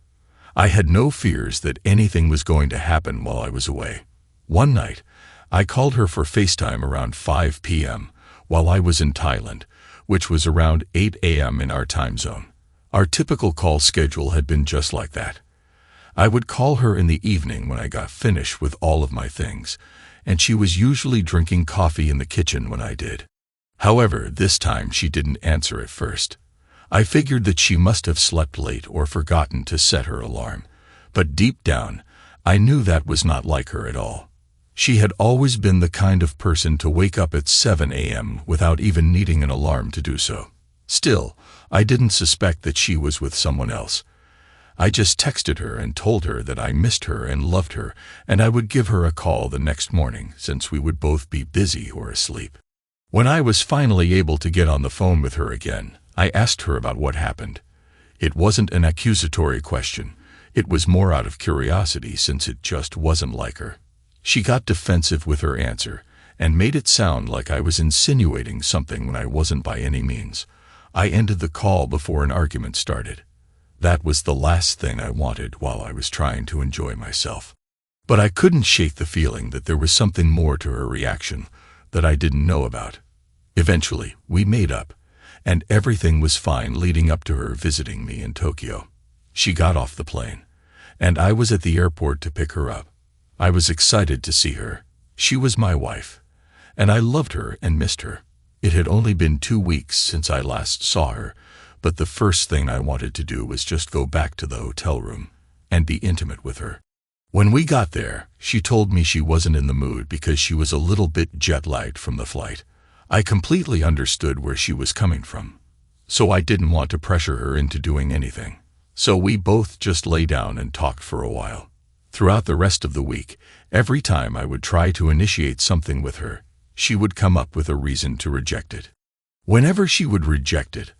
I had no fears that anything was going to happen while I was away. One night, I called her for FaceTime around 5 p.m. while I was in Thailand, which was around 8 a.m. in our time zone. Our typical call schedule had been just like that. I would call her in the evening when I got finished with all of my things, and she was usually drinking coffee in the kitchen when I did. However, this time she didn't answer at first. I figured that she must have slept late or forgotten to set her alarm, but deep down, I knew that was not like her at all. She had always been the kind of person to wake up at 7 a.m. without even needing an alarm to do so. Still, I didn't suspect that she was with someone else. I just texted her and told her that I missed her and loved her, and I would give her a call the next morning since we would both be busy or asleep. When I was finally able to get on the phone with her again, I asked her about what happened. It wasn't an accusatory question. It was more out of curiosity since it just wasn't like her. She got defensive with her answer and made it sound like I was insinuating something when I wasn't by any means. I ended the call before an argument started. That was the last thing I wanted while I was trying to enjoy myself. But I couldn't shake the feeling that there was something more to her reaction that I didn't know about. Eventually, we made up, and everything was fine leading up to her visiting me in Tokyo. She got off the plane, and I was at the airport to pick her up. I was excited to see her. She was my wife, and I loved her and missed her. It had only been 2 weeks since I last saw her, but the first thing I wanted to do was just go back to the hotel room and be intimate with her. When we got there, she told me she wasn't in the mood because she was a little bit jet-lagged from the flight. I completely understood where she was coming from, so I didn't want to pressure her into doing anything. So we both just lay down and talked for a while. Throughout the rest of the week, every time I would try to initiate something with her, she would come up with a reason to reject it. Whenever she would reject it,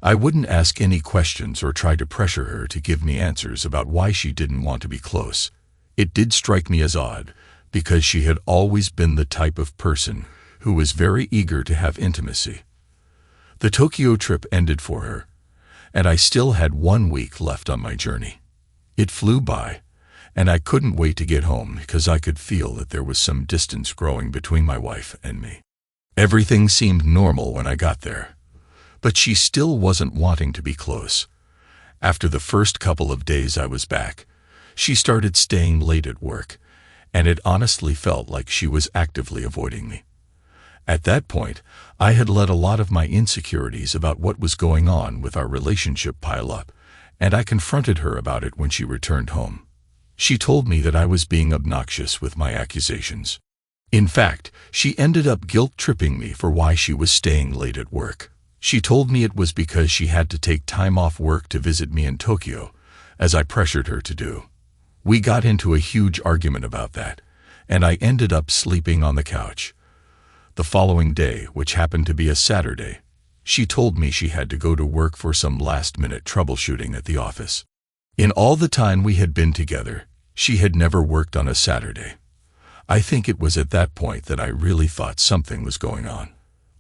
I wouldn't ask any questions or try to pressure her to give me answers about why she didn't want to be close. It did strike me as odd, because she had always been the type of person who was very eager to have intimacy. The Tokyo trip ended for her, and I still had 1 week left on my journey. It flew by, and I couldn't wait to get home because I could feel that there was some distance growing between my wife and me. Everything seemed normal when I got there, but she still wasn't wanting to be close. After the first couple of days I was back, she started staying late at work, and it honestly felt like she was actively avoiding me. At that point, I had let a lot of my insecurities about what was going on with our relationship pile up, and I confronted her about it when she returned home. She told me that I was being obnoxious with my accusations. In fact, she ended up guilt-tripping me for why she was staying late at work. She told me it was because she had to take time off work to visit me in Tokyo, as I pressured her to do. We got into a huge argument about that, and I ended up sleeping on the couch. The following day, which happened to be a Saturday, she told me she had to go to work for some last-minute troubleshooting at the office. In all the time we had been together, she had never worked on a Saturday. I think it was at that point that I really thought something was going on.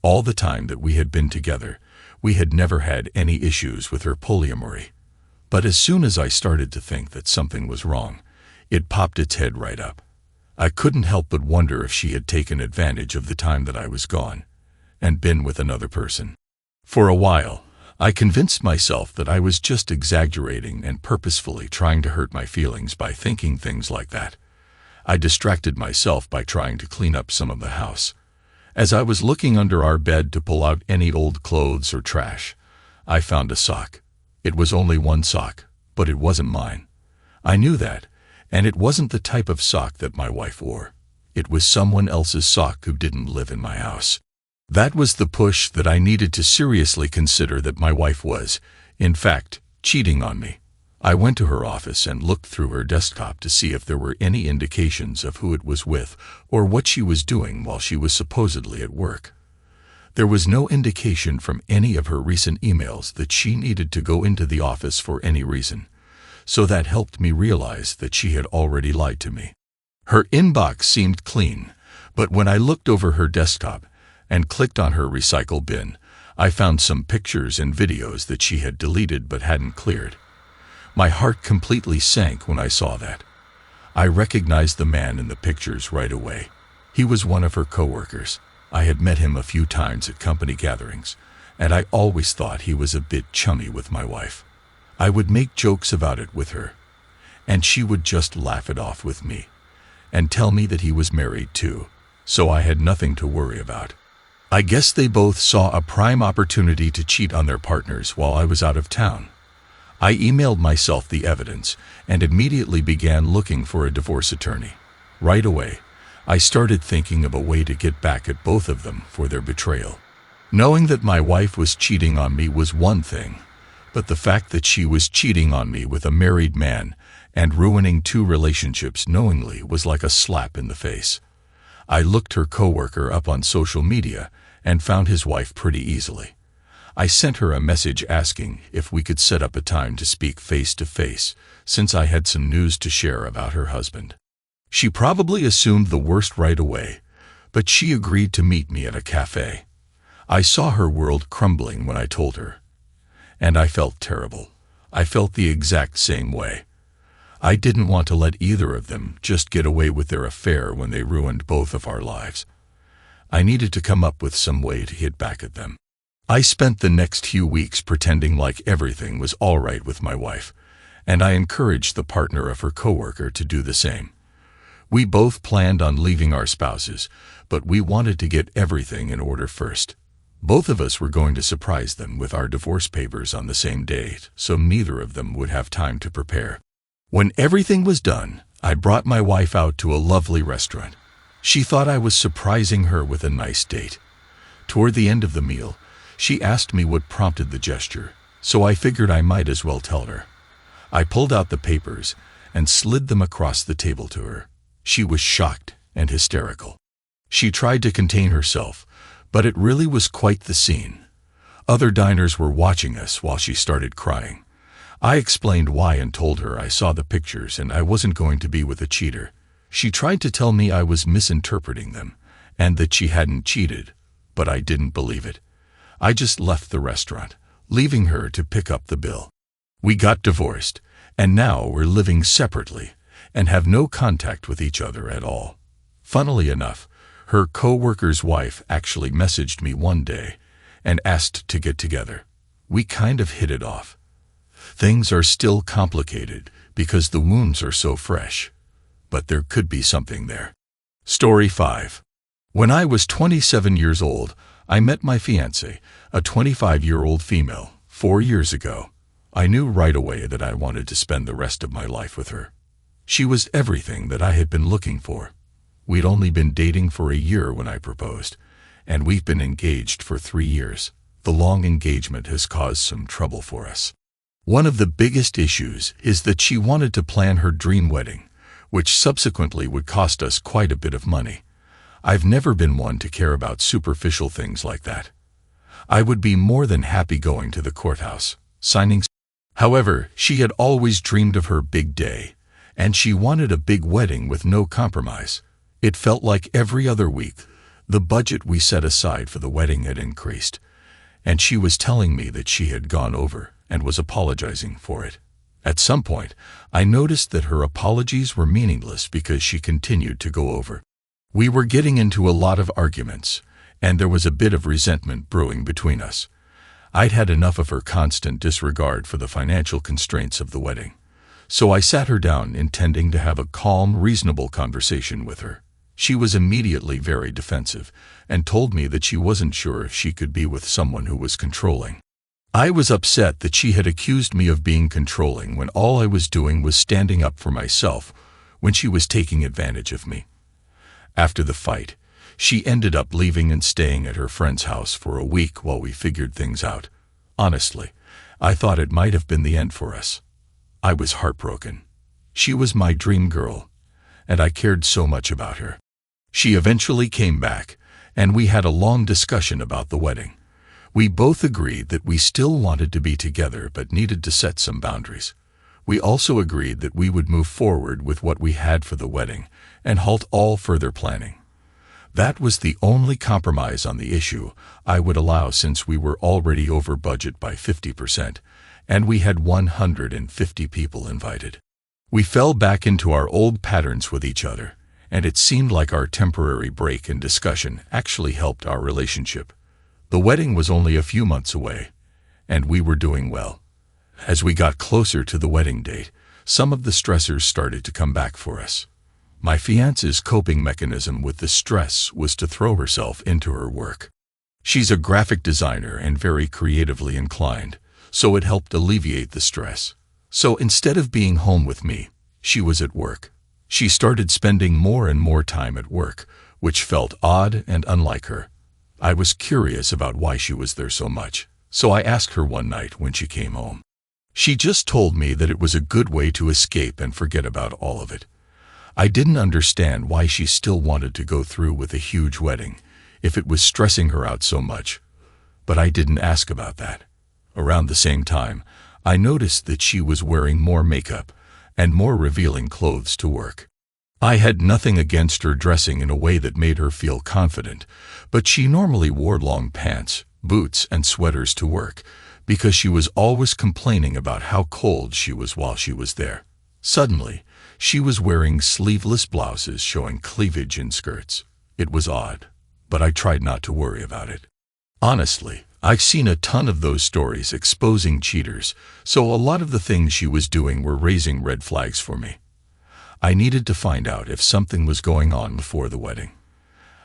All the time that we had been together, we had never had any issues with her polyamory. But as soon as I started to think that something was wrong, it popped its head right up. I couldn't help but wonder if she had taken advantage of the time that I was gone and been with another person. For a while, I convinced myself that I was just exaggerating and purposefully trying to hurt my feelings by thinking things like that. I distracted myself by trying to clean up some of the house. As I was looking under our bed to pull out any old clothes or trash, I found a sock. It was only one sock, but it wasn't mine. I knew that, and it wasn't the type of sock that my wife wore. It was someone else's sock who didn't live in my house. That was the push that I needed to seriously consider that my wife was, in fact, cheating on me. I went to her office and looked through her desktop to see if there were any indications of who it was with or what she was doing while she was supposedly at work. There was no indication from any of her recent emails that she needed to go into the office for any reason, so that helped me realize that she had already lied to me. Her inbox seemed clean, but when I looked over her desktop and clicked on her recycle bin, I found some pictures and videos that she had deleted but hadn't cleared. My heart completely sank when I saw that. I recognized the man in the pictures right away. He was one of her coworkers. I had met him a few times at company gatherings, and I always thought he was a bit chummy with my wife. I would make jokes about it with her, and she would just laugh it off with me and tell me that he was married too, so I had nothing to worry about. I guess they both saw a prime opportunity to cheat on their partners while I was out of town. I emailed myself the evidence and immediately began looking for a divorce attorney. Right away, I started thinking of a way to get back at both of them for their betrayal. Knowing that my wife was cheating on me was one thing, but the fact that she was cheating on me with a married man and ruining 2 relationships knowingly was like a slap in the face. I looked her coworker up on social media and found his wife pretty easily. I sent her a message asking if we could set up a time to speak face-to-face, since I had some news to share about her husband. She probably assumed the worst right away, but she agreed to meet me at a cafe. I saw her world crumbling when I told her, and I felt terrible. I felt the exact same way. I didn't want to let either of them just get away with their affair when they ruined both of our lives. I needed to come up with some way to hit back at them. I spent the next few weeks pretending like everything was all right with my wife, and I encouraged the partner of her coworker to do the same. We both planned on leaving our spouses, but we wanted to get everything in order first. Both of us were going to surprise them with our divorce papers on the same date, so neither of them would have time to prepare. When everything was done, I brought my wife out to a lovely restaurant. She thought I was surprising her with a nice date. Toward the end of the meal, she asked me what prompted the gesture, so I figured I might as well tell her. I pulled out the papers and slid them across the table to her. She was shocked and hysterical. She tried to contain herself, but it really was quite the scene. Other diners were watching us while she started crying. I explained why and told her I saw the pictures and I wasn't going to be with a cheater. She tried to tell me I was misinterpreting them and that she hadn't cheated, but I didn't believe it. I just left the restaurant, leaving her to pick up the bill. We got divorced, and now we're living separately and have no contact with each other at all. Funnily enough, her co-worker's wife actually messaged me one day and asked to get together. We kind of hit it off. Things are still complicated because the wounds are so fresh, but there could be something there. Story 5. When I was 27 years old, I met my fiancée, a 25-year-old female, 4 years ago. I knew right away that I wanted to spend the rest of my life with her. She was everything that I had been looking for. We'd only been dating for a year when I proposed, and we've been engaged for 3 years. The long engagement has caused some trouble for us. One of the biggest issues is that she wanted to plan her dream wedding, which subsequently would cost us quite a bit of money. I've never been one to care about superficial things like that. I would be more than happy going to the courthouse, signing. However, she had always dreamed of her big day, and she wanted a big wedding with no compromise. It felt like every other week, the budget we set aside for the wedding had increased, and she was telling me that she had gone over and was apologizing for it. At some point, I noticed that her apologies were meaningless because she continued to go over. We were getting into a lot of arguments, and there was a bit of resentment brewing between us. I'd had enough of her constant disregard for the financial constraints of the wedding, so I sat her down intending to have a calm, reasonable conversation with her. She was immediately very defensive and told me that she wasn't sure if she could be with someone who was controlling. I was upset that she had accused me of being controlling when all I was doing was standing up for myself when she was taking advantage of me. After the fight, she ended up leaving and staying at her friend's house for a week while we figured things out. Honestly, I thought it might have been the end for us. I was heartbroken. She was my dream girl, and I cared so much about her. She eventually came back, and we had a long discussion about the wedding. We both agreed that we still wanted to be together but needed to set some boundaries. We also agreed that we would move forward with what we had for the wedding and halt all further planning. That was the only compromise on the issue I would allow since we were already over budget by 50%, and we had 150 people invited. We fell back into our old patterns with each other, and it seemed like our temporary break in discussion actually helped our relationship. The wedding was only a few months away, and we were doing well. As we got closer to the wedding date, some of the stressors started to come back for us. My fiancée's coping mechanism with the stress was to throw herself into her work. She's a graphic designer and very creatively inclined, so it helped alleviate the stress. So instead of being home with me, she was at work. She started spending more and more time at work, which felt odd and unlike her. I was curious about why she was there so much, so I asked her one night when she came home. She just told me that it was a good way to escape and forget about all of it. I didn't understand why she still wanted to go through with a huge wedding, if it was stressing her out so much, but I didn't ask about that. Around the same time, I noticed that she was wearing more makeup and more revealing clothes to work. I had nothing against her dressing in a way that made her feel confident, but she normally wore long pants, boots, and sweaters to work because she was always complaining about how cold she was while she was there. Suddenly, she was wearing sleeveless blouses showing cleavage in skirts. It was odd, but I tried not to worry about it. Honestly, I've seen a ton of those stories exposing cheaters, so a lot of the things she was doing were raising red flags for me. I needed to find out if something was going on before the wedding.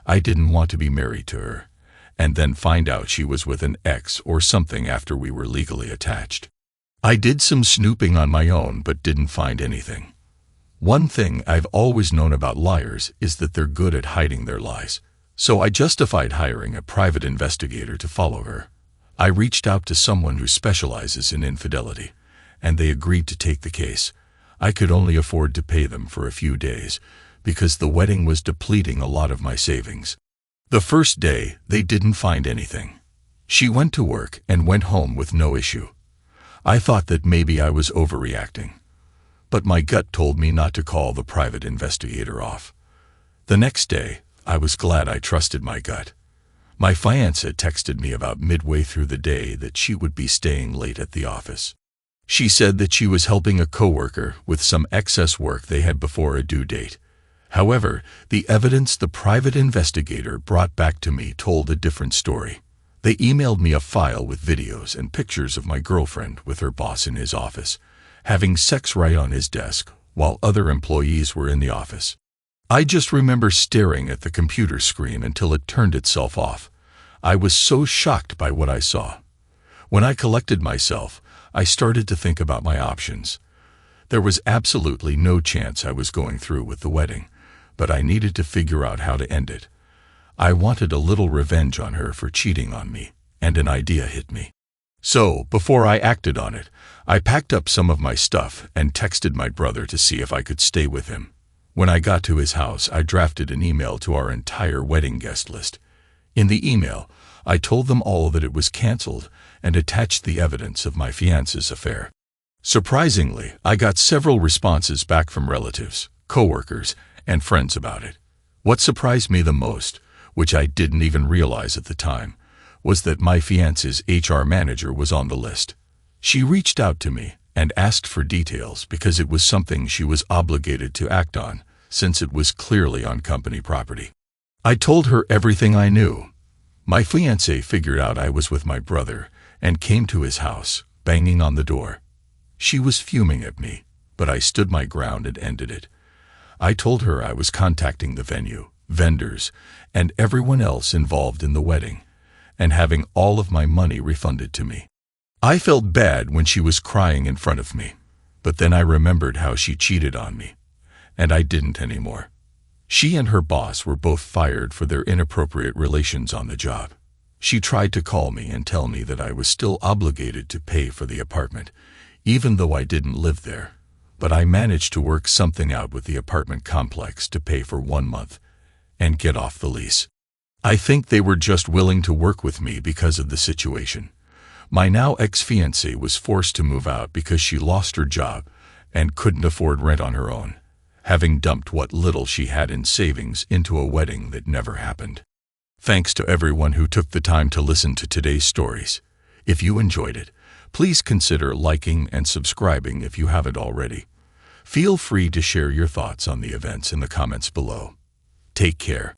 I didn't want to be married to her, and then find out she was with an ex or something after we were legally attached. I did some snooping on my own but didn't find anything. One thing I've always known about liars is that they're good at hiding their lies. So I justified hiring a private investigator to follow her. I reached out to someone who specializes in infidelity, and they agreed to take the case. I could only afford to pay them for a few days because the wedding was depleting a lot of my savings. The first day, they didn't find anything. She went to work and went home with no issue. I thought that maybe I was overreacting, but my gut told me not to call the private investigator off. The next day, I was glad I trusted my gut. My fiancée texted me about midway through the day that she would be staying late at the office. She said that she was helping a coworker with some excess work they had before a due date. However, the evidence the private investigator brought back to me told a different story. They emailed me a file with videos and pictures of my girlfriend with her boss in his office, having sex right on his desk while other employees were in the office. I just remember staring at the computer screen until it turned itself off. I was so shocked by what I saw. When I collected myself, I started to think about my options. There was absolutely no chance I was going through with the wedding, but I needed to figure out how to end it. I wanted a little revenge on her for cheating on me, and an idea hit me. So, before I acted on it, I packed up some of my stuff and texted my brother to see if I could stay with him. When I got to his house, I drafted an email to our entire wedding guest list. In the email, I told them all that it was canceled and attached the evidence of my fiancé's affair. Surprisingly, I got several responses back from relatives, coworkers, and friends about it. What surprised me the most, which I didn't even realize at the time, was that my fiancé's HR manager was on the list. She reached out to me and asked for details because it was something she was obligated to act on, since it was clearly on company property. I told her everything I knew. My fiancé figured out I was with my brother and came to his house, banging on the door. She was fuming at me, but I stood my ground and ended it. I told her I was contacting the venue, vendors, and everyone else involved in the wedding, and having all of my money refunded to me. I felt bad when she was crying in front of me, but then I remembered how she cheated on me, and I didn't anymore. She and her boss were both fired for their inappropriate relations on the job. She tried to call me and tell me that I was still obligated to pay for the apartment, even though I didn't live there. But I managed to work something out with the apartment complex to pay for 1 month and get off the lease. I think they were just willing to work with me because of the situation. My now ex-fiancée was forced to move out because she lost her job and couldn't afford rent on her own, having dumped what little she had in savings into a wedding that never happened. Thanks to everyone who took the time to listen to today's stories. If you enjoyed it, please consider liking and subscribing if you haven't already. Feel free to share your thoughts on the events in the comments below. Take care.